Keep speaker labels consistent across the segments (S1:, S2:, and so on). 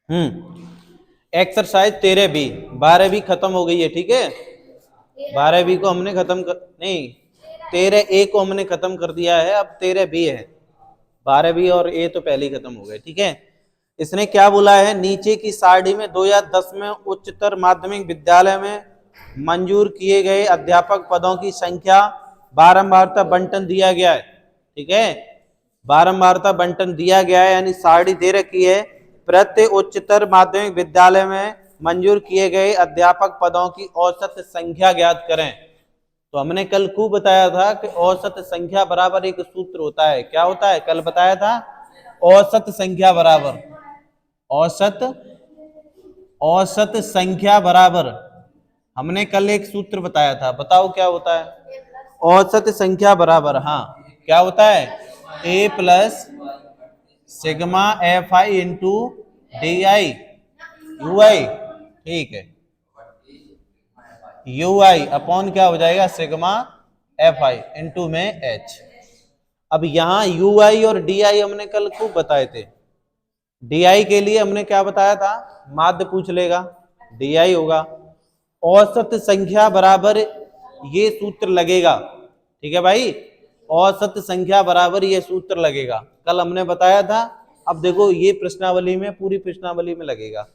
S1: Exercise 13B, 12B खत्म हो गई है, ठीक है। 12B को हमने खत्म कर, नहीं 13A को हमने खत्म कर दिया है, अब 13B है। 12B और A तो पहले ही खत्म हो गए, ठीक है। इसने क्या बोला है, नीचे की सारणी में 2010 में उच्चतर माध्यमिक विद्यालय में मंजूर किए गए अध्यापक पदों की संख्या बारंबारता बंटन दिया गया है, ठीक है। बारंबारता बंटन दिया गया है, यानी सारणी दे रखी है। प्रत्येक उच्चतर माध्यमिक विद्यालय में मंजूर किए गए अध्यापक पदों की औसत संख्या ज्ञात करें। तो हमने कल खूब बताया था कि औसत संख्या बराबर एक सूत्र होता है, क्या होता है, कल बताया था, औसत संख्या बराबर औसत औसत संख्या बराबर, हमने कल एक सूत्र बताया था, बताओ क्या होता है, औसत संख्या बराबर, हाँ क्या होता है, A plus sigma F I into D I U I, ठीक है, यू आई अपॉन क्या हो जाएगा, सिग्मा एफ आई इंटू में एच। अब यहां यू आई और डी आई हमने कल खूब बताए थे। डी आई के लिए हमने क्या बताया था, माध्य पूछ लेगा, डी आई होगा, औसत संख्या बराबर ये सूत्र लगेगा, ठीक है भाई, औसत संख्या बराबर ये सूत्र लगेगा, कल हमने बताया था। अब देखो ये प्रश्नावली में, पूरी प्रश्नावली में लगेगा,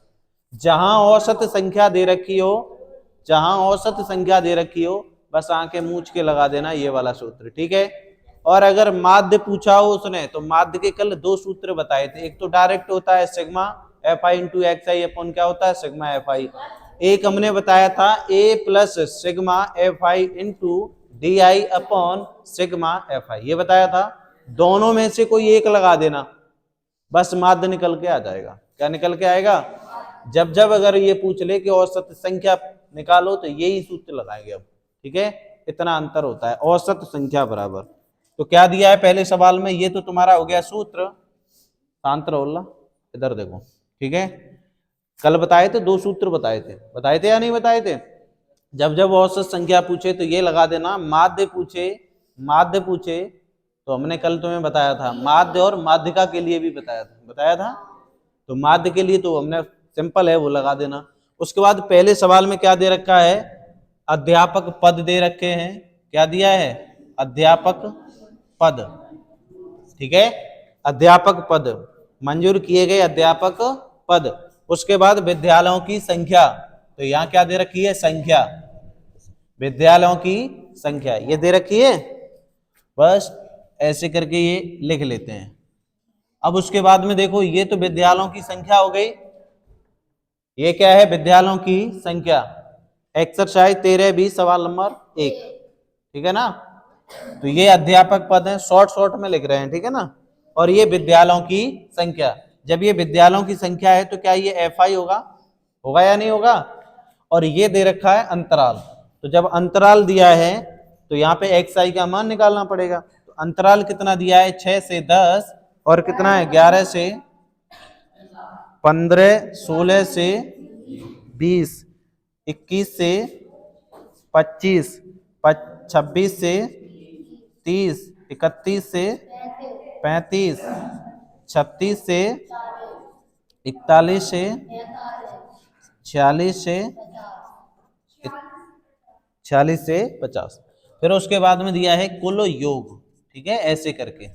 S1: जहां औसत संख्या दे रखी हो, जहां औसत संख्या दे रखी हो, बस आंखें मूंछ के लगा देना ये वाला सूत्र, ठीक है। और अगर माध्य पूछा हो उसने, तो माध्य के कल दो सूत्र बताए थे, एक तो डायरेक्ट होता है sigma F I into x I upon क्या होता है, सिग्मा एफ आई। एक हमने बताया था A plus sigma F I into D I upon sigma F I, ये बताया था। दोनों में से कोई एक लगा देना, बस माध्य निकल के आ जाएगा। क्या निकल के आएगा, जब जब अगर ये पूछ ले कि औसत संख्या निकालो, तो यही सूत्र लगाएंगे अब, ठीक है। इतना अंतर होता है, औसत संख्या बराबर। तो क्या दिया है पहले सवाल में, ये तो तुम्हारा हो गया सूत्र, शांत रहो, इधर देखो, ठीक है। कल बताए थे, दो सूत्र बताए थे या नहीं बताए थे। जब जब औसत संख्या पूछे तो ये लगा देना, माध्य पूछे तो हमने कल तुम्हें बताया था, माध्य और माध्यिका के लिए भी बताया था। तो माध्य के लिए तो हमने सिंपल है, वो लगा देना। उसके बाद पहले सवाल में क्या दे रखा है, अध्यापक पद दे रखे हैं, क्या दिया है, अध्यापक पद, ठीक है, अध्यापक पद मंजूर किए गए अध्यापक पद। उसके बाद विद्यालयों की संख्या, तो यहां क्या दे रखी है, संख्या, विद्यालयों की संख्या ये दे रखी है, बस ऐसे करके ये लिख लेते हैं। अब उसके बाद में देखो, ये तो विद्यालयों की संख्या हो गई, ये क्या है, विद्यालयों की संख्या, एक्सरसाइज 13B सवाल नंबर 1, ठीक है ना। तो ये अध्यापक पद है, शॉर्ट शॉर्ट में लिख रहे हैं, ठीक है ना। और ये विद्यालयों की संख्या, जब ये विद्यालयों की संख्या है तो क्या ये एफ आई होगा या नहीं होगा। और ये दे रखा है अंतराल, तो जब अंतराल दिया है तो यहाँ पे एक्स आई का मान निकालना पड़ेगा। तो अंतराल कितना दिया है, 6 से 10, और कितना है, 11 से 15, 16 से 20, 21 से 25, 26 से 30, 31 से 35, 36 से 41 से 46 से 50। फिर उसके बाद में दिया है कुल योग, ठीक है, ऐसे करके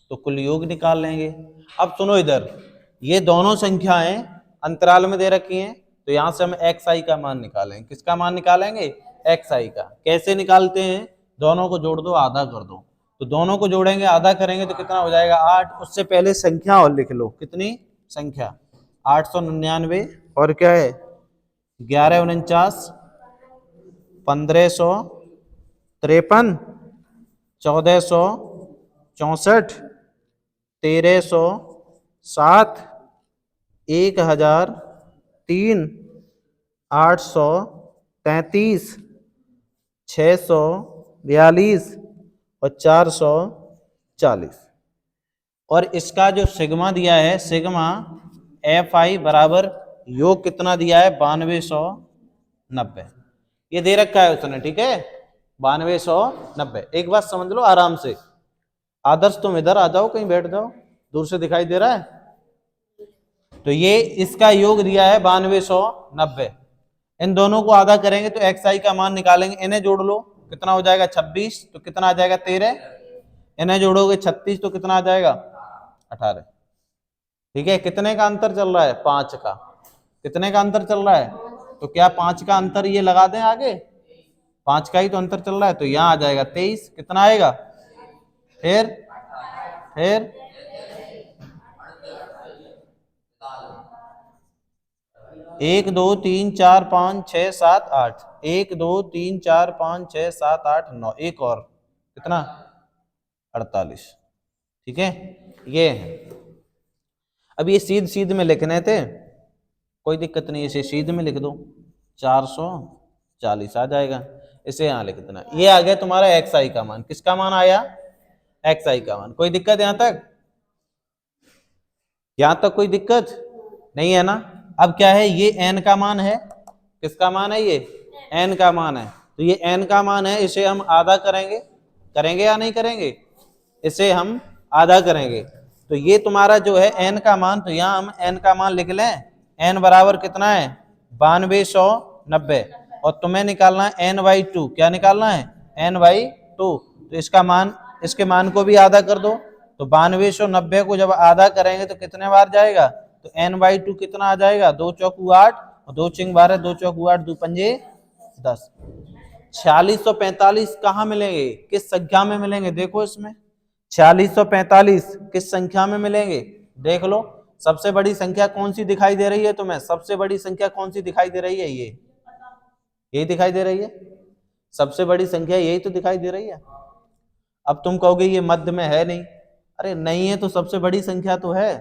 S1: तो कुल योग निकाल लेंगे। अब सुनो इधर, ये दोनों संख्याएं अंतराल में दे रखी हैं, तो यहां से हम एक्स आई का मान निकालेंगे। किसका मान निकालेंगे, एक्स आई का। कैसे निकालते हैं, दोनों को जोड़ दो, आधा कर दो, तो दोनों को जोड़ेंगे, आधा करेंगे तो कितना हो जाएगा, 8। उससे पहले संख्या और लिख लो, कितनी संख्या, 899, और क्या है, 1149, 1553, 1464, 1307, 1003, 833, 642 और 440। और इसका जो सिग्मा दिया है, सिग्मा एफ आई बराबर योग कितना दिया है, 9290, ये दे रखा है उसने, ठीक है, 9290। एक बात समझ लो आराम से, आदर्श तुम इधर आ जाओ, कहीं बैठ जाओ, दूर से दिखाई दे रहा है। तो ये इसका योग दिया है 9290। इन दोनों को आधा करेंगे तो xi का मान निकालेंगे। इन्हें जोड़ लो, कितना हो जाएगा 26, तो कितना आ जाएगा 13। इन्हें जोड़ोगे 36 तो कितना आ जाएगा 18। ठीक है, कितने का अंतर चल रहा है 5 का। कितने का अंतर चल रहा है, तो क्या 5 का अंतर ये लगा दें आगे, 5 का ही तो अंतर चल रहा है, तो यहां आ जाएगा 23। कितना आएगा फिर 1 2 3 4 5 6 7 8, 1 2 3 4 5 6 7 8 9, एक और कितना 48। ठीक है, ये है। अब ये सीध सीध में लिखने थे, कोई दिक्कत नहीं, इसे सीध में लिख दो, 440 आ जाएगा। इसे यहां लिख देना। ये आ गया तुम्हारा xi का मान। किसका मान आया, xi का मान। कोई दिक्कत यहां तक, यहां तक कोई दिक्कत नहीं है ना। अब क्या है, ये n का मान है। किसका मान है, ये n का मान है। तो ये n का मान है, इसे हम आधा करेंगे, करेंगे या नहीं करेंगे, इसे हम आधा करेंगे। तो ये तुम्हारा जो है n का मान, तो यहां हम n का मान लिख लें। n बराबर कितना है 9290, और तुम्हें निकालना है n/2। क्या निकालना है n/2। तो इसका मान, इसके मान को भी आधा कर दो। तो 9290 को जब आधा करेंगे तो कितने बार जाएगा, तो n/2 कितना आ जाएगा, 2 चौकू 8 और 2 चिंग 12, 2 चौकू 8, 2 पंजे 10। 4645 कहाँ मिलेंगे, किस संख्या में मिलेंगे, देखो इसमें 4645 किस संख्या में मिलेंगे, देख लो। सबसे बड़ी संख्या कौन सी दिखाई दे रही है तुम्हें, सबसे बड़ी संख्या कौन सी दिखाई दे रही है, ये यही दिखाई दे रही है। सबसे बड़ी संख्या यही तो दिखाई दे रही है। अब तुम कहोगे ये मध्य में है नहीं, अरे नहीं है तो सबसे बड़ी संख्या तो है।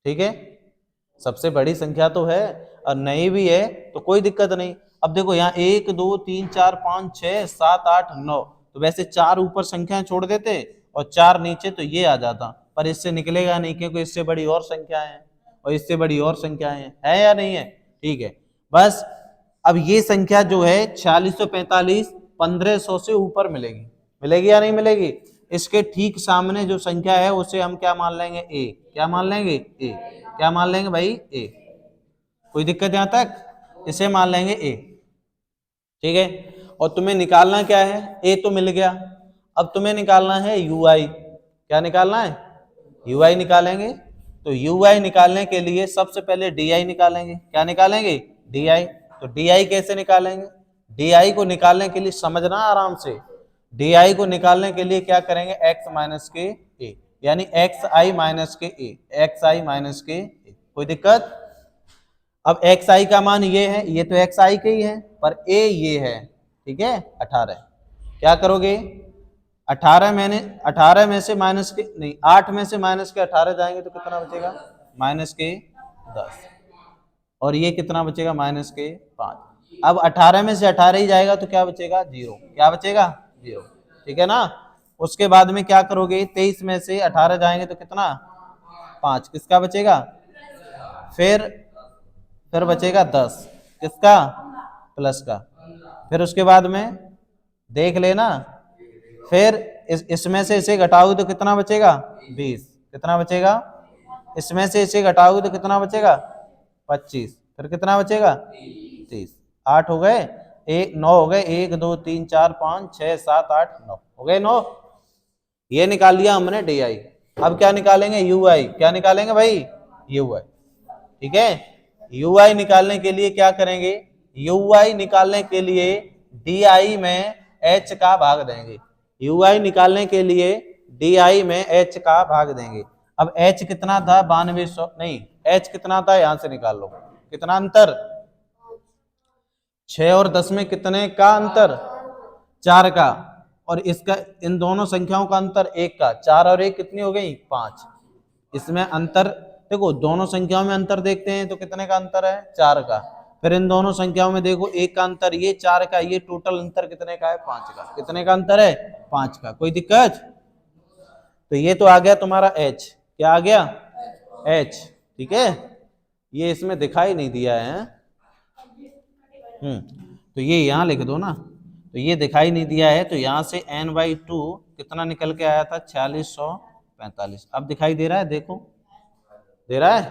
S1: ठीक है, सबसे बड़ी संख्या तो है, और नहीं भी है तो कोई दिक्कत नहीं। अब देखो यहाँ 1 2 3 4 5 6 7 8 9, तो वैसे 4 ऊपर संख्याएं छोड़ देते और 4 नीचे, तो ये आ जाता, पर इससे निकलेगा नहीं, क्योंकि इससे बड़ी और संख्याएं हैं और इससे बड़ी और संख्याएं हैं, है या नहीं है। ठीक है, बस अब ये संख्या जो है 4645 1500 से ऊपर मिलेगी, मिलेगी या नहीं मिलेगी। इसके ठीक सामने जो संख्या है उसे हम क्या मान लेंगे, ए। क्या मान लेंगे, ए। क्या मान लेंगे भाई, ए। कोई दिक्कत यहां तक, इसे मान लेंगे ए। ठीक है, और तुम्हें निकालना क्या है, ए तो मिल गया। अब तुम्हें निकालना है ui। क्या निकालना है, ui निकालेंगे। तो ui निकालने के लिए सबसे पहले di निकालेंगे। क्या निकालेंगे, di। तो di कैसे निकालेंगे, di को निकालने के लिए समझना आराम से, di को निकालने के लिए क्या करेंगे, x माइनस के ए, यानी xi माइनस के ए, xi माइनस के ए। कोई दिक्कत। अब xi का मान ये है, ये तो xi के ही है, पर a ये है। ठीक है, 18। क्या करोगे, 18 में से माइनस के नहीं, 8 में से माइनस के 18 जाएंगे तो कितना बचेगा, माइनस के 10, और ये कितना बचेगा, माइनस के 5। अब 18 में से 18 ही जाएगा तो क्या बचेगा, 0। क्या बचेगा, 0। ठीक है ना। उसके बाद में क्या करोगे, 23 में से 18 जाएंगे तो कितना, 5, किसका बचेगा, फिर बचेगा 10, किसका, प्लस का। फिर उसके बाद में देख लेना, फिर इसमें से इसे घटाओगे तो कितना बचेगा, 20। कितना बचेगा, इसमें से इसे घटाओगे तो कितना बचेगा, 25। फिर कितना बचेगा, 30। 8 हो गए, 9 हो गए, 1 2 3 4 5 6 7 8 9 हो गए, 9। ये निकाल लिया हमने डी आई। अब क्या निकालेंगे, यू आई। क्या निकालेंगे भाई, यू आई। ठीक है, यू आई निकालने के लिए क्या करेंगे, यू आई निकालने के लिए डी आई में एच का भाग देंगे। यू आई निकालने के लिए डी आई में एच का भाग देंगे। अब एच कितना था, 9200 नहीं, एच कितना था, यहां से निकाल लो। कितना अंतर, 6 और 10 में कितने का अंतर, 4 का। और इसका, इन दोनों संख्याओं का अंतर 1 का। 4 और 1 कितनी हो गई, 5। इसमें अंतर देखो, दोनों संख्याओं में अंतर देखते हैं तो कितने का अंतर है, 4 का। फिर इन दोनों संख्याओं में देखो, 1 का अंतर, ये 4 का, ये टोटल अंतर कितने का है, 5 का। कितने का अंतर है, 5 का। कोई दिक्कत। तो ये तो आ गया तुम्हारा h। क्या आ गया, h। ठीक है, ये इसमें दिखाई नहीं दिया है। तो ये यहां लिख दो ना। तो ये दिखाई नहीं दिया है, तो यहां से n/2 कितना निकल के आया था, 4645। अब दिखाई दे रहा है, देखो दे रहा है।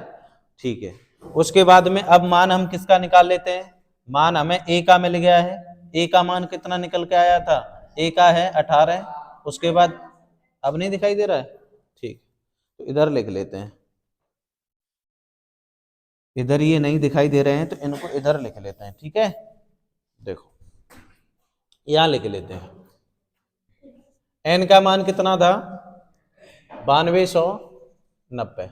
S1: ठीक है। उसके बाद में अब मान हम किसका निकाल लेते हैं, मान हमें ए का मिल गया है। ए का मान कितना निकल के आया था, ए का है 18। उसके बाद अब नहीं दिखाई दे रहा है, ठीक, तो इधर लिख लेते हैं। इधर ये नहीं दिखाई दे रहे हैं तो इनको इधर लिख लेते हैं, ठीक है। देखो यहां लिख लेते हैं, एन का मान कितना था 9290,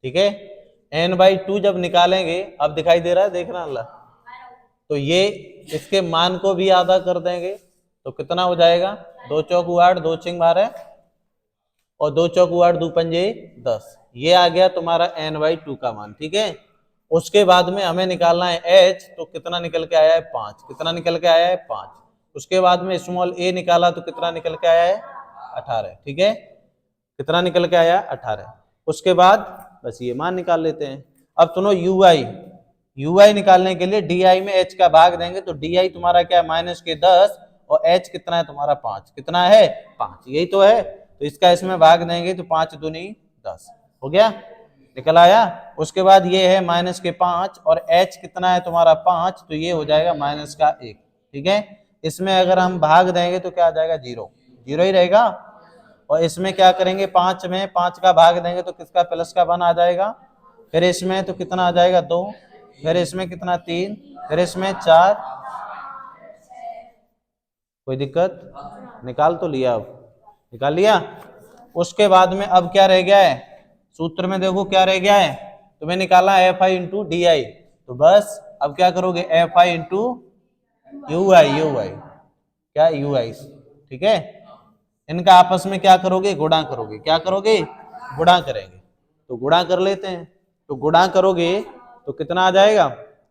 S1: ठीक है। n/2 जब निकालेंगे, अब दिखाई दे रहा है, देखना अल्लाह, तो ये इसके मान को भी आधा कर देंगे तो कितना हो जाएगा, 2 चौक 8, 2 छिंग 12 और 2 चौक 8, 2 पंजे 10। ये आ गया तुम्हारा n/2 का मान, ठीक है। उसके बाद में हमें निकालना है h, तो कितना निकल के आया है 5। कितना निकल के आया है 5। उसके बाद में स्मॉल a निकाला तो कितना निकल के आया है 18, ठीक है। कितना निकल के आया 18। उसके बाद बस ये मान निकाल लेते हैं। अब सुनो ui निकालने के लिए di में h का भाग देंगे तो di तुम्हारा क्या है -10 और h कितना है तुम्हारा 5। कितना है 5, यही तो है। तो इसका इसमें भाग देंगे तो 5 दूनी 10 हो गया, निकल आया। उसके बाद ये है -5 और h कितना है तुम्हारा 5, तो ये हो जाएगा -1, ठीक है। इसमें अगर हम भाग देंगे तो क्या आ जाएगा 0 ही रहेगा। और इसमें क्या करेंगे, 5 में 5 का भाग देंगे तो किसका प्लस का 1 आ जाएगा। फिर इसमें तो कितना आ जाएगा 2, फिर इसमें कितना 3, फिर इसमें 4। कोई दिक्कत, निकाल तो लिया, अब निकाल लिया। उसके बाद में अब क्या रह गया है, सूत्र में देखो क्या रह गया है, तुम्हें निकालना है FI इंटू DI। तो बस अब क्या करोगे, FI इंटू UI क्या UI, ठीक है। इनका आपस में क्या करोगे, गुणा करोगे। क्या करोगे, गुणा करेंगे। तो गुणा कर लेते हैं। तो गुणा करोगे तो कितना आ जाएगा,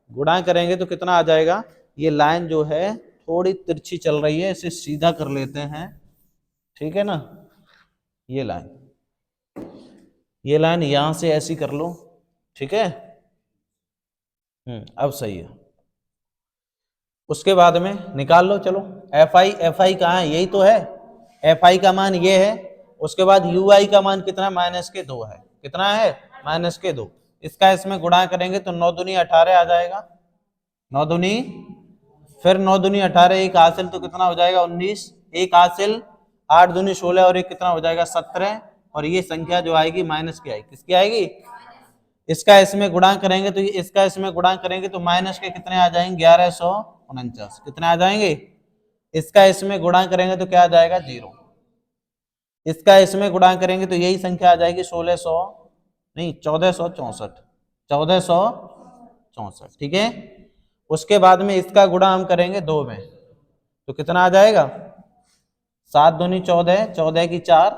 S1: गुणा करेंगे तो कितना आ जाएगा। ये लाइन जो है थोड़ी तिरछी चल रही है, इसे सीधा कर लेते हैं, ठीक है ना। ये लाइन यहां से ऐसी कर लो, ठीक है। अब सही है। उसके बाद में निकाल लो, चलो FI कहाँ है, यही तो है। FI का मान ये है। उसके बाद UI का मान कितना -2 है। कितना है -2। इसका इसमें गुणा करेंगे तो 9 दूनी 18 आ जाएगा। 9 दूनी, फिर 9 दूनी 18, एक हासिल तो कितना हो जाएगा 19, एक हासिल 8 दूनी 16 और एक कितना हो जाएगा 17। और ये संख्या जो आएगी माइनस की आएगी, किसकी आएगी। इसका इसमें गुणा करेंगे तो इसका इसमें गुणा करेंगे तो माइनस के कितने आ जाएंगे 1149। कितने आ जाएंगे। इसका इसमें गुणा करेंगे तो क्या आ जाएगा 0। इसका इसमें गुणा करेंगे तो यही संख्या आ जाएगी 1464, ठीक है। उसके बाद में इसका गुणा हम करेंगे 2 में तो कितना आ जाएगा, 7 दूनी 14, 14 की 4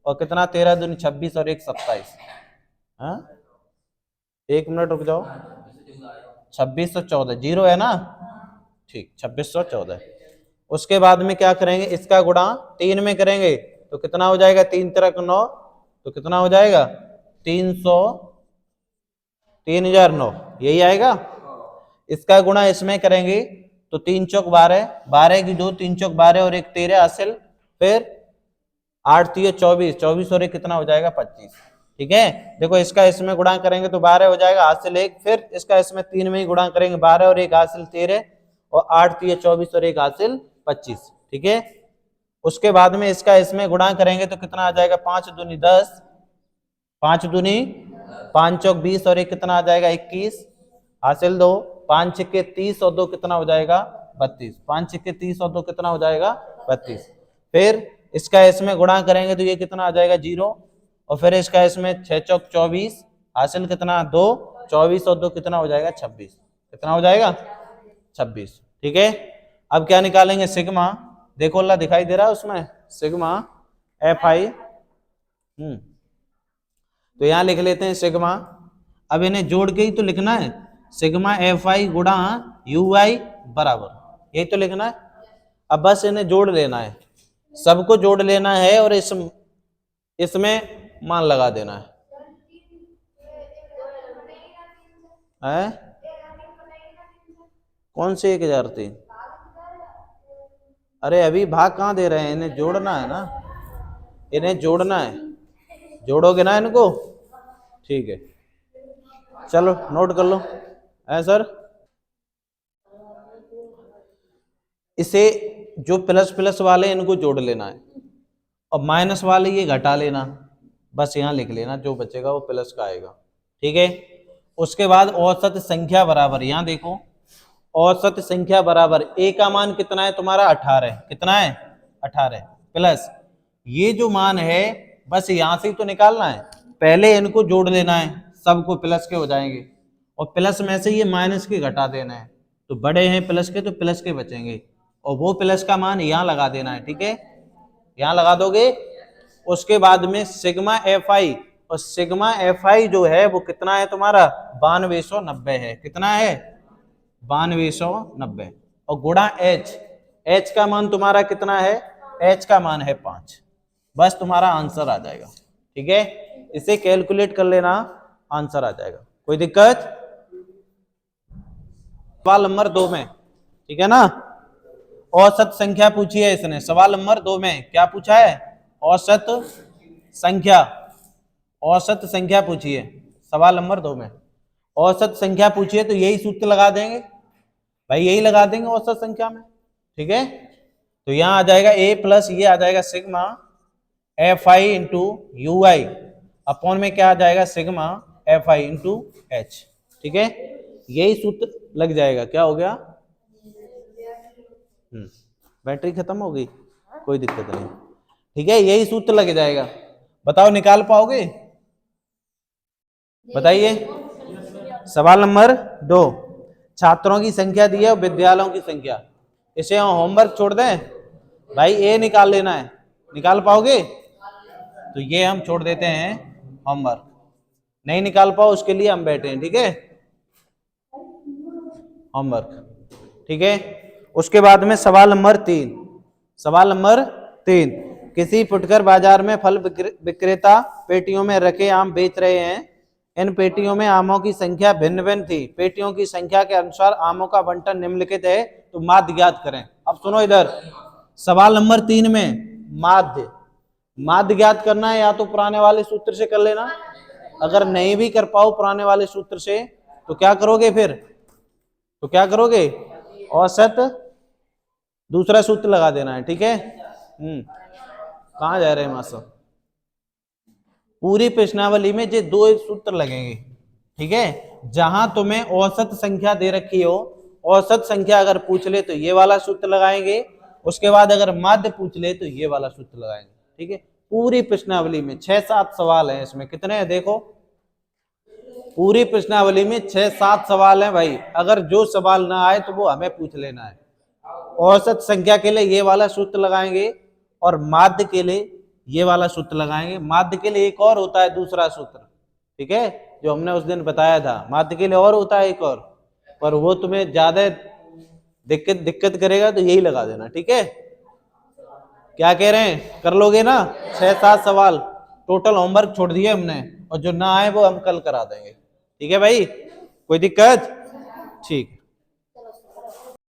S1: और कितना 13 दूनी 26 और 1 27। हाँ 1 मिनट रुक जाओ, 2614 0 है ना, ठीक 2614। उसके बाद में क्या करेंगे, इसका गुणा 3 में करेंगे तो कितना हो जाएगा, 3 3 9 तो कितना हो जाएगा 3009, यही आएगा। इसका गुणा इसमें करेंगे तो 3 चौक 12, 12 की 2, 3 चौक 12 और 1 13 हासिल, फिर 8 3 24, 24 और 1 कितना हो जाएगा 25, ठीक है। देखो इसका इसमें गुणा करेंगे तो 12 हो जाएगा हासिल 1, फिर इसका इसमें 3 में ही गुणा करेंगे 12 और 1 हासिल 13 और 8 3 24 और 1 हासिल 25, ठीक है। उसके बाद में इसका इसमें गुणा करेंगे तो कितना आ जाएगा 5 दूनी 10, 5 दूनी 5 चौक 20 और 1 कितना आ जाएगा 21 हासिल 2, 5 छक्के 30 और 2 कितना हो जाएगा 32, 5 छक्के 30 और 2 कितना हो जाएगा 32। फिर इसका इसमें गुणा करेंगे तो ये कितना आ जाएगा 0 और फिर इसका इसमें 6 चौक 24 हासिल कितना 2, 24 और 2 कितना हो जाएगा 26। कितना हो जाएगा 26, ठीक है। अब क्या निकालेंगे सिग्मा, देखो अल्लाह दिखाई दे रहा है उसमें सिग्मा FI। तो यहां लिख लेते हैं सिग्मा। अब इन्हें जोड़ के ही तो लिखना है, सिग्मा FI गुणा UI बराबर, यही तो लिखना है। अब बस इन्हें जोड़ लेना है, सबको जोड़ लेना है और इसमें मान लगा देना है? कौन से 1003? अरे अभी भाग कहाँ दे रहे हैं, इन्हें जोड़ना है ना, इन्हें जोड़ना है, जोड़ोगे ना इनको, ठीक है। चलो नोट कर लो। है सर, इसे जो प्लस प्लस वाले इनको जोड़ लेना है और माइनस वाले ये घटा लेना, बस यहाँ लिख लेना, जो बचेगा वो प्लस का आएगा। ठीक है, उसके बाद औसत संख्या बराबर, यहाँ देखो औसत संख्या बराबर ए का मान कितना है तुम्हारा 18, कितना है 18 प्लस ये जो मान है बस यहां से ही तो निकालना है, पहले इनको जोड़ लेना है, सबको प्लस के हो जाएंगे और प्लस में से ये माइनस के घटा देना है, तो बड़े हैं प्लस के तो प्लस के बचेंगे और वो प्लस का मान यहाँ लगा देना है। ठीक है, यहाँ लगा दोगे। उसके बाद में सिग्मा एफ आई, और सिग्मा एफ आई जो है वो कितना है तुम्हारा 9290 है, कितना है 9290 और गुणा एच, एच का मान तुम्हारा कितना है, एच का मान है 5, बस तुम्हारा आंसर आ जाएगा। ठीक है, इसे कैलकुलेट कर लेना, आंसर आ जाएगा। कोई दिक्कत? सवाल नंबर 2 में, ठीक है ना, औसत संख्या पूछी है इसने। सवाल नंबर 2 में क्या पूछा है, औसत संख्या, औसत संख्या पूछी है सवाल नंबर 2 में। औसत संख्या पूछी है तो यही सूत्र लगा देंगे भाई, यही लगा देंगे औसत संख्या में। ठीक है, तो यहां आ जाएगा ए प्लस ये आ जाएगा sigma F I into you I upon में क्या आ जाएगा sigma F I into H. ठीक है, यही सूत्र लग जाएगा। क्या हो गया? बैटरी खत्म हो गई, कोई दिक्कत नहीं। ठीक है, यही सूत्र लग जाएगा। बताओ निकाल पाओगे? बताइए। सवाल नंबर 2, छात्रों की संख्या दी है और विद्यालयों की संख्या, इसे हम होमवर्क छोड़ दें भाई, ए निकाल लेना है, निकाल पाओगे? तो ये हम छोड़ देते हैं होमवर्क, नहीं निकाल पाओ उसके लिए हम बैठे हैं। ठीक है, होमवर्क। ठीक है, उसके बाद में सवाल नंबर 3, सवाल नंबर 3, किसी फुटकर बाजार में फल विक्रेता पेटियों में रखे आम बेच रहे हैं, इन पेटियों में आमों की संख्या भिन्न भिन्न थी, पेटियों की संख्या के अनुसार आमों का बंटन निम्नलिखित है, तो माध्य ज्ञात करें। अब सुनो इधर, सवाल नंबर 3 में माध्य, माध्य ज्ञात करना है, या तो पुराने वाले सूत्र से कर लेना, अगर नहीं भी कर पाओ पुराने वाले सूत्र से तो क्या करोगे फिर, तो क्या करोगे, औसत दूसरा सूत्र लगा देना है। ठीक है, कहाँ जा रहे हैं मास्टर? पूरी प्रश्नावली में ये 2 सूत्र लगेंगे। ठीक है, जहां तुम्हें औसत संख्या दे रखी हो, औसत संख्या अगर पूछ ले तो ये वाला सूत्र लगाएंगे, उसके बाद अगर माध्य पूछ ले तो ये वाला सूत्र लगाएंगे। ठीक है, पूरी प्रश्नावली में 6-7 सवाल हैं, इसमें कितने हैं देखो, पूरी प्रश्नावली में 6-7 सवाल हैं भाई, अगर जो सवाल ना आए तो वो हमें पूछ लेना है। औसत संख्या के लिए ये वाला सूत्र लगाएंगे और माध्य के लिए ये वाला सूत्र लगाएंगे। माध्य के लिए एक और होता है दूसरा सूत्र, ठीक है, जो हमने उस दिन बताया था, माध्य के लिए और होता है एक और, पर वो तुम्हें ज्यादा दिक्कत करेगा तो यही लगा देना। ठीक है, क्या कह रहे हैं, कर लोगे ना? 6-7 सवाल टोटल होमवर्क छोड़ दिए हमने, और जो ना आए वो हम कल करा देंगे। ठीक है भाई, कोई दिक्कत? ठीक।